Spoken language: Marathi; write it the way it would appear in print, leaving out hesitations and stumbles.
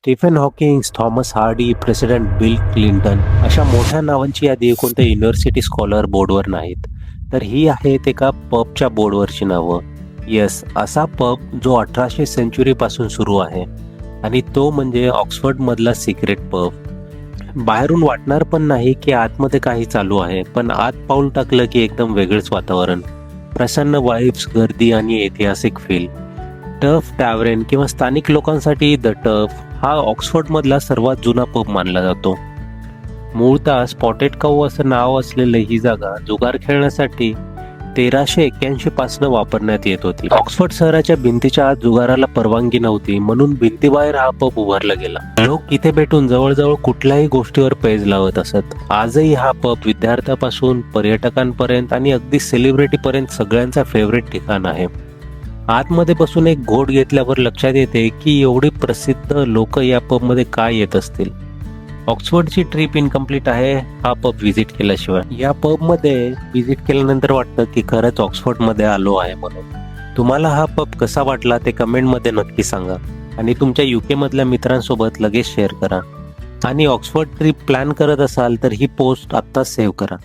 Stephen Hawking, Thomas Hardy, president Bill Clinton अशा मोठ्या नावांची यादी कोणत्या युनिव्हर्सिटी स्कॉलर बोर्डवर नाहीत. तर ही आहेत एका पबच्या बोर्डवरची नावं. येस, असा पब जो 1800 सेंचुरीपासून सुरू आहे आणि तो म्हणजे ऑक्सफर्डमधला सिक्रेट पब. बाहेरून वाटणार पण नाही की आतमध्ये काही चालू आहे, पण आत पाऊल टाकलं की एकदम वेगळंच वातावरण, प्रसन्न वाईब्स, गर्दी आणि ऐतिहासिक फील. टफ टॅव्हरेन किंवा स्थानिक लोकांसाठी द टफ हा ऑक्सफर्डमधला सर्वात जुना पब मानला जातो. मूळतः स्पॉटेड काऊ असं नाव असलेलं ही जागा जुगार खेळण्यासाठी 1381 पासून वापरण्यात येत होती. ऑक्सफर्ड शहराच्या भिंतीच्या आत जुगाराला परवानगी नव्हती, म्हणून भिंतीबाहेर हा पब उभारला गेला. लोक इथे भेटून जवळजवळ कुठल्याही गोष्टीवर पेज लावत असत. आजही हा पब विद्यार्थ्यापासून पर्यटकांपर्यंत आणि अगदी सेलिब्रिटीपर्यंत सगळ्यांचा फेवरेट ठिकाण आहे. आतमध्ये बसून एक घोट घेतल्यावर लक्षात येते की एवढी प्रसिद्ध लोक या पबमध्ये काय येत असतील. ऑक्सफर्डची ट्रिप इनकम्प्लीट आहे हा पब व्हिजिट केल्याशिवाय. या पबमध्ये व्हिजिट केल्यानंतर वाटतं की खरंच ऑक्सफर्डमध्ये आलो आहे म्हणून. तुम्हाला हा पब कसा वाटला ते कमेंटमध्ये नक्की सांगा आणि तुमच्या UK मधल्या मित्रांसोबत लगेच शेअर करा. आणि ऑक्सफर्ड ट्रिप प्लॅन करत असाल तर ही पोस्ट आत्ताच सेव्ह करा.